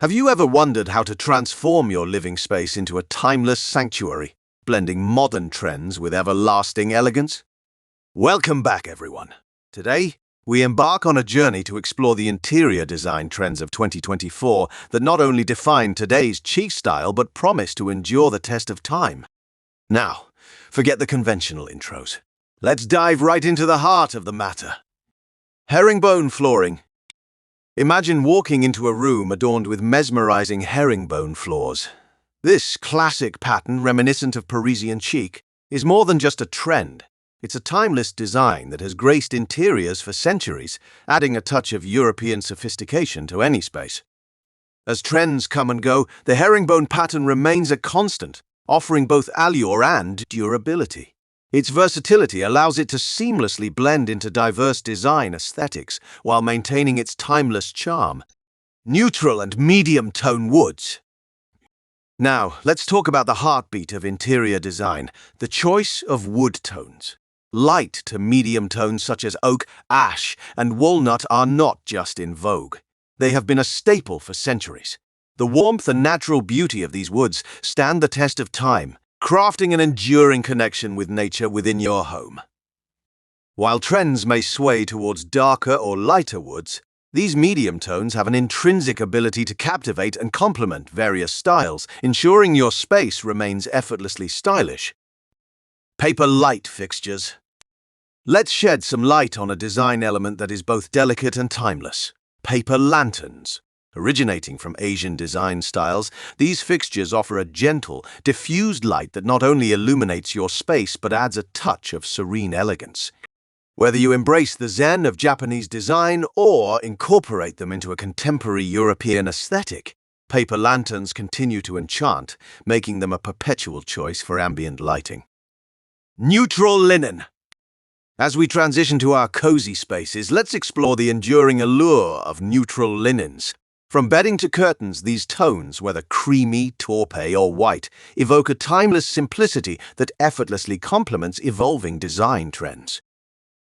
Have you ever wondered how to transform your living space into a timeless sanctuary, blending modern trends with everlasting elegance? Welcome back, everyone. Today, we embark on a journey to explore the interior design trends of 2024 that not only define today's chic style but promise to endure the test of time. Now, forget the conventional intros. Let's dive right into the heart of the matter. Herringbone flooring. Imagine walking into a room adorned with mesmerizing herringbone floors. This classic pattern, reminiscent of Parisian chic, is more than just a trend. It's a timeless design that has graced interiors for centuries, adding a touch of European sophistication to any space. As trends come and go, the herringbone pattern remains a constant, offering both allure and durability. Its versatility allows it to seamlessly blend into diverse design aesthetics while maintaining its timeless charm. Neutral and medium-tone woods. Now, let's talk about the heartbeat of interior design, the choice of wood tones. Light to medium tones such as oak, ash, and walnut are not just in vogue. They have been a staple for centuries. The warmth and natural beauty of these woods stand the test of time, crafting an enduring connection with nature within your home. While trends may sway towards darker or lighter woods, these medium tones have an intrinsic ability to captivate and complement various styles, ensuring your space remains effortlessly stylish. Paper light fixtures. Let's shed some light on a design element that is both delicate and timeless. Paper lanterns. Originating from Asian design styles, these fixtures offer a gentle, diffused light that not only illuminates your space but adds a touch of serene elegance. Whether you embrace the zen of Japanese design or incorporate them into a contemporary European aesthetic, paper lanterns continue to enchant, making them a perpetual choice for ambient lighting. Neutral linen. As we transition to our cozy spaces, let's explore the enduring allure of neutral linens. From bedding to curtains, these tones, whether creamy, taupe, or white, evoke a timeless simplicity that effortlessly complements evolving design trends.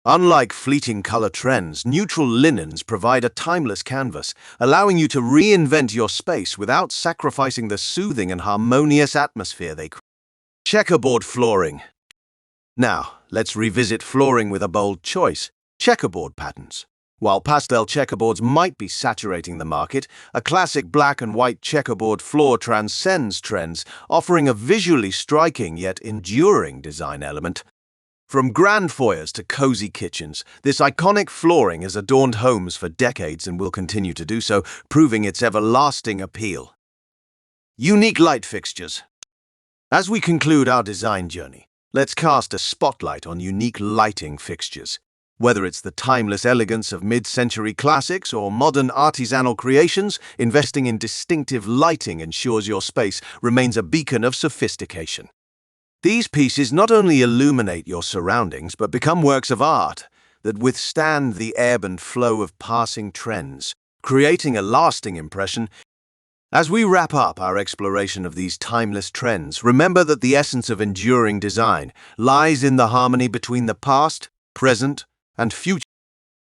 Unlike fleeting color trends, neutral linens provide a timeless canvas, allowing you to reinvent your space without sacrificing the soothing and harmonious atmosphere they create. Checkerboard flooring. Now, let's revisit flooring with a bold choice: checkerboard patterns. While pastel checkerboards might be saturating the market, a classic black and white checkerboard floor transcends trends, offering a visually striking yet enduring design element. From grand foyers to cozy kitchens, this iconic flooring has adorned homes for decades and will continue to do so, proving its everlasting appeal. Unique light fixtures. As we conclude our design journey, let's cast a spotlight on unique lighting fixtures. Whether it's the timeless elegance of mid-century classics or modern artisanal creations, investing in distinctive lighting ensures your space remains a beacon of sophistication. These pieces not only illuminate your surroundings but become works of art that withstand the ebb and flow of passing trends, creating a lasting impression. As we wrap up our exploration of these timeless trends, remember that the essence of enduring design lies in the harmony between the past, present, and future.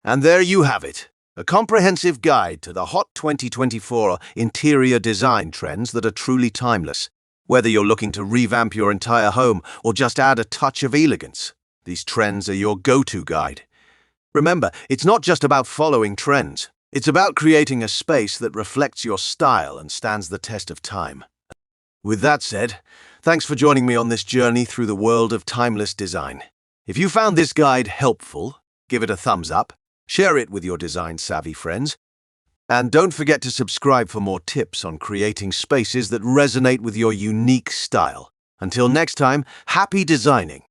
And there you have it, a comprehensive guide to the hot 2024 interior design trends that are truly timeless. Whether you're looking to revamp your entire home or just add a touch of elegance, these trends are your go-to guide. Remember, it's not just about following trends. It's about creating a space that reflects your style and stands the test of time. With that said, thanks for joining me on this journey through the world of timeless design. If you found this guide helpful, give it a thumbs up, share it with your design-savvy friends, and don't forget to subscribe for more tips on creating spaces that resonate with your unique style. Until next time, happy designing!